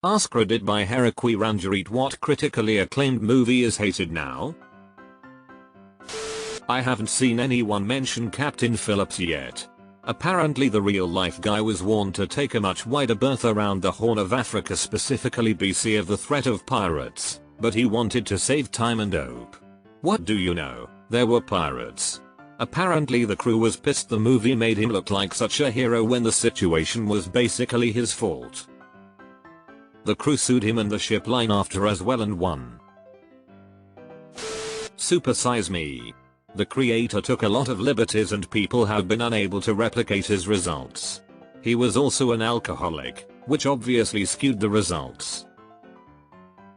AskReddit by Herakwi Ranjarit. What critically acclaimed movie is hated now? I haven't seen anyone mention Captain Phillips yet. Apparently the real life guy was warned to take a much wider berth around the Horn of Africa, specifically BC, of the threat of pirates, but he wanted to save time and dope. What do you know, there were pirates. Apparently the crew was pissed the movie made him look like such a hero when the situation was basically his fault. The crew sued him and the ship line after as well and won. Super Size Me. The creator took a lot of liberties and people have been unable to replicate his results. He was also an alcoholic, which obviously skewed the results.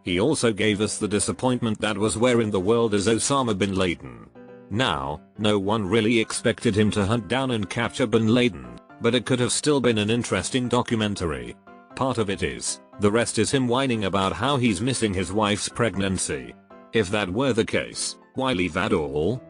He also gave us the disappointment that was where in the world is Osama bin Laden. Now, no one really expected him to hunt down and capture bin Laden, but it could have still been an interesting documentary. Part of it is, the rest is him whining about how he's missing his wife's pregnancy. If that were the case, why leave at all?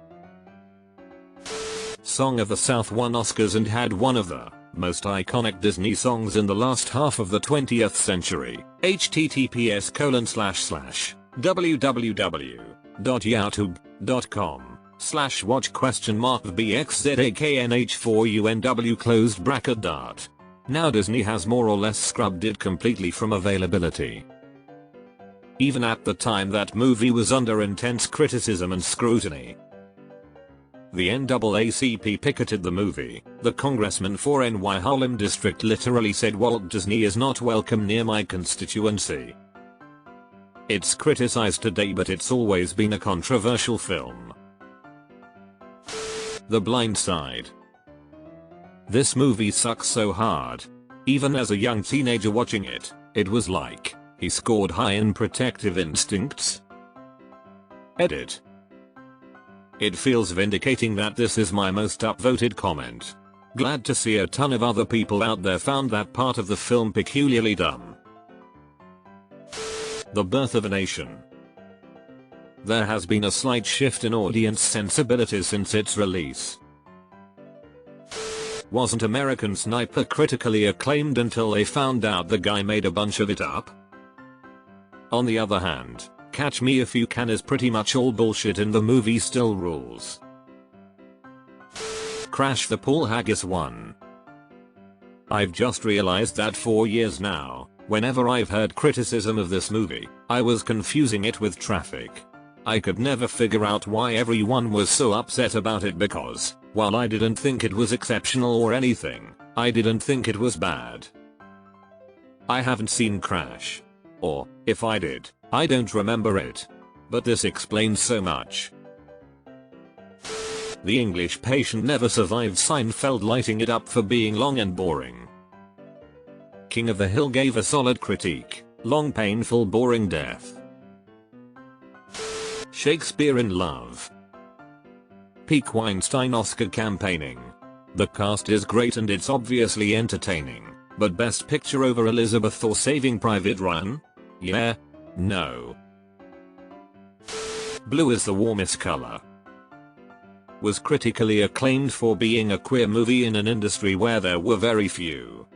Song of the South won Oscars and had one of the most iconic Disney songs in the last half of the 20th century. https://www.youtube.com/watch?bxzaknh4unw . Now Disney has more or less scrubbed it completely from availability. Even at the time that movie was under intense criticism and scrutiny. The NAACP picketed the movie. The congressman for NY Harlem District literally said Walt Disney is not welcome near my constituency. It's criticized today, but it's always been a controversial film. The Blind Side. This movie sucks so hard. Even as a young teenager watching it, it was like he scored high in protective instincts. Edit. It feels vindicating that this is my most upvoted comment. Glad to see a ton of other people out there found that part of the film peculiarly dumb. The Birth of a Nation. There has been a slight shift in audience sensibilities since its release. Wasn't American Sniper critically acclaimed until they found out the guy made a bunch of it up? On the other hand, Catch Me If You Can is pretty much all bullshit and the movie still rules. Crash the Paul Haggis one. I've just realized that for years now, whenever I've heard criticism of this movie, I was confusing it with Traffic. I could never figure out why everyone was so upset about it because, while I didn't think it was exceptional or anything, I didn't think it was bad. I haven't seen Crash. Or, if I did, I don't remember it. But this explains so much. The English Patient never survived Seinfeld lighting it up for being long and boring. King of the Hill gave a solid critique. Long, painful, boring death. Shakespeare in Love. Peak Weinstein Oscar campaigning. The cast is great and it's obviously entertaining, but Best Picture over Elizabeth or Saving Private Ryan? Yeah? No. Blue is the Warmest Color. Was critically acclaimed for being a queer movie in an industry where there were very few.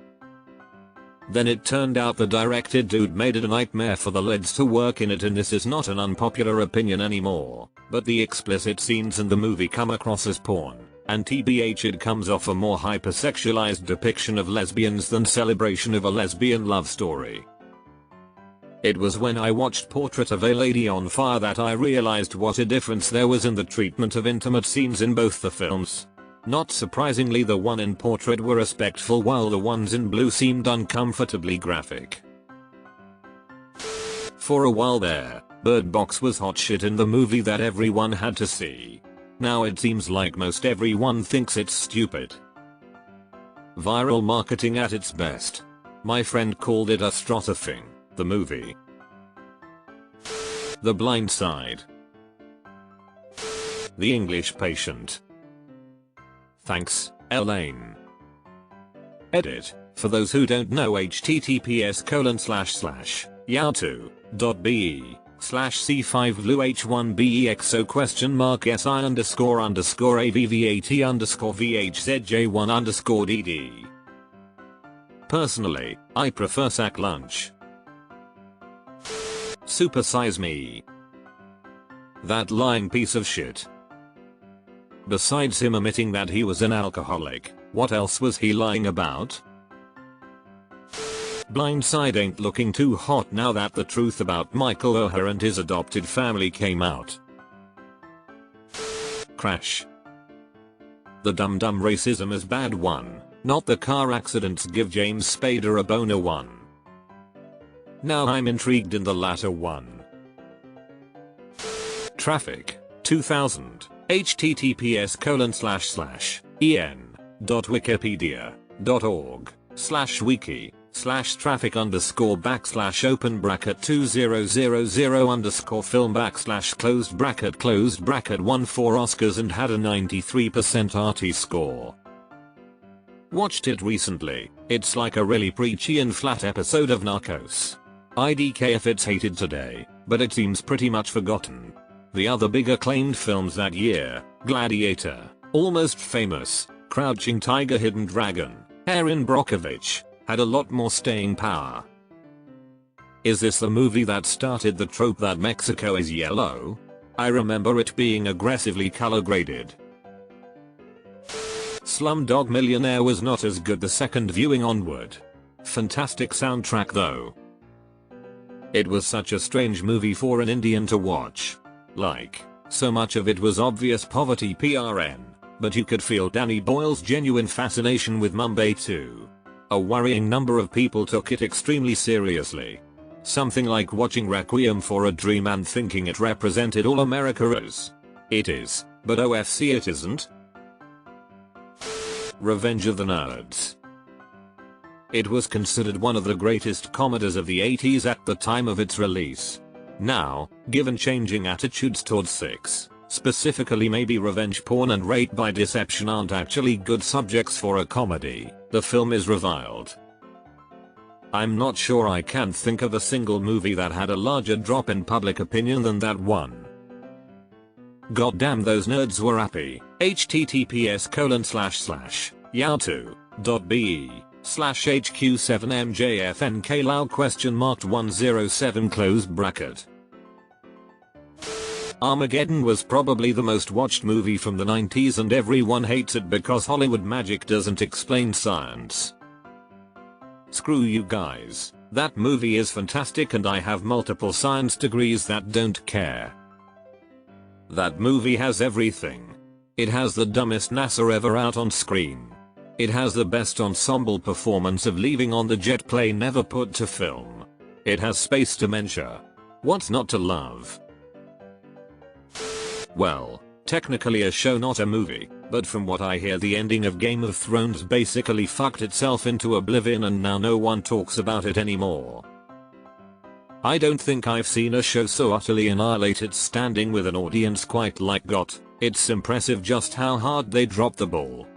Then it turned out the directed dude made it a nightmare for the leads to work in it, and this is not an unpopular opinion anymore, but the explicit scenes in the movie come across as porn, and TBH it comes off a more hypersexualized depiction of lesbians than celebration of a lesbian love story. It was when I watched Portrait of a Lady on Fire that I realized what a difference there was in the treatment of intimate scenes in both the films. Not surprisingly, the one in Portrait were respectful while the ones in Blue seemed uncomfortably graphic. For a while there, Bird Box was hot shit in the movie that everyone had to see. Now it seems like most everyone thinks it's stupid. Viral marketing at its best. My friend called it a stratothing, the movie. The Blind Side. The English Patient. Thanks, Elaine. Edit. For those who don't know, https://yahoo.be/c5luh1be_si_avvat_vhzj1_vhzj1_dd. Personally, I prefer sack lunch. Supersize me. That lying piece of shit. Besides him admitting that he was an alcoholic, what else was he lying about? Blindside ain't looking too hot now that the truth about Michael Oher and his adopted family came out. Crash. The dumb racism is bad one, not the car accidents give James Spader a boner one. Now I'm intrigued in the latter one. Traffic, 2000, https://en.wikipedia.org/wiki/traffic_film/open bracket 2000 /closed bracket won 4 Oscars and had a 93% RT score. Watched it recently, it's like a really preachy and flat episode of Narcos. IDK if it's hated today, but it seems pretty much forgotten. The other big acclaimed films that year, Gladiator, Almost Famous, Crouching Tiger, Hidden Dragon, Erin Brockovich, had a lot more staying power. Is this the movie that started the trope that Mexico is yellow? I remember it being aggressively color graded. Slumdog Millionaire was not as good the second viewing onward. Fantastic soundtrack though. It was such a strange movie for an Indian to watch. Like, so much of it was obvious poverty PRN, but you could feel Danny Boyle's genuine fascination with Mumbai too. A worrying number of people took it extremely seriously. Something like watching Requiem for a Dream and thinking it represented all America as it is, but OFC it isn't. Revenge of the Nerds. It was considered one of the greatest comedies of the 80s at the time of its release. Now, given changing attitudes towards sex, specifically maybe revenge porn and rape by deception aren't actually good subjects for a comedy, the film is reviled. I'm not sure I can think of a single movie that had a larger drop in public opinion than that one. Goddamn those nerds were happy. https://yahoo.be/hq7mjfnklal?107 closed bracket. Armageddon was probably the most watched movie from the 90s and everyone hates it because Hollywood magic doesn't explain science. Screw you guys, that movie is fantastic and I have multiple science degrees that don't care. That movie has everything. It has the dumbest NASA ever out on screen. It has the best ensemble performance of Leaving on the Jet plane never put to film. It has space dementia. What's not to love? Well, technically a show not a movie, but from what I hear the ending of Game of Thrones basically fucked itself into oblivion and now no one talks about it anymore. I don't think I've seen a show so utterly annihilate its standing with an audience quite like GOT. It's impressive just how hard they dropped the ball.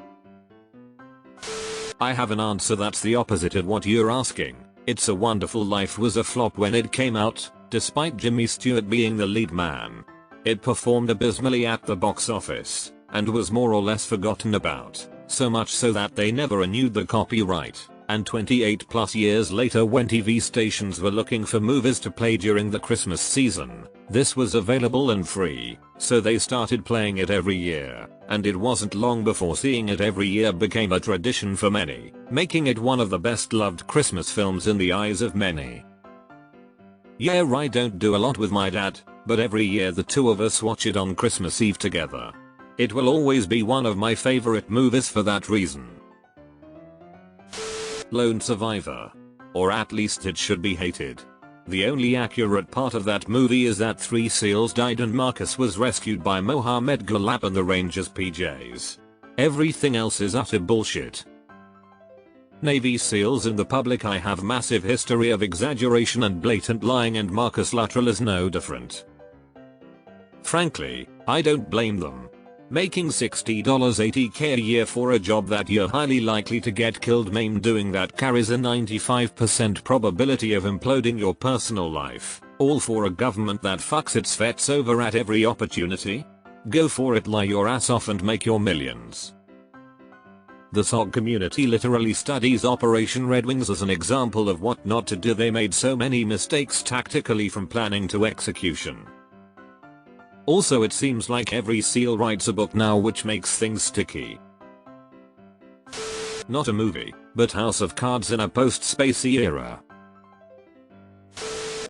I have an answer that's the opposite of what you're asking. It's a Wonderful Life was a flop when it came out, despite Jimmy Stewart being the lead man. It performed abysmally at the box office, and was more or less forgotten about, so much so that they never renewed the copyright. And 28 plus years later when TV stations were looking for movies to play during the Christmas season, this was available and free, so they started playing it every year, and it wasn't long before seeing it every year became a tradition for many, making it one of the best loved Christmas films in the eyes of many. Yeah, I don't do a lot with my dad, but every year the two of us watch it on Christmas Eve together. It will always be one of my favorite movies for that reason. Lone Survivor. Or at least it should be hated. The only accurate part of that movie is that 3 SEALs died and Marcus was rescued by Mohammed Gulab and the Rangers PJs. Everything else is utter bullshit. Navy SEALs in the public eye have massive history of exaggeration and blatant lying and Marcus Luttrell is no different. Frankly, I don't blame them. Making $60.80k a year for a job that you're highly likely to get killed maimed doing that carries a 95% probability of imploding your personal life, all for a government that fucks its vets over at every opportunity? Go for it, lie your ass off and make your millions. The SOG community literally studies Operation Red Wings as an example of what not to do. They made so many mistakes tactically from planning to execution. Also, it seems like every SEAL writes a book now, which makes things sticky. Not a movie, but House of Cards in a post-spacey era.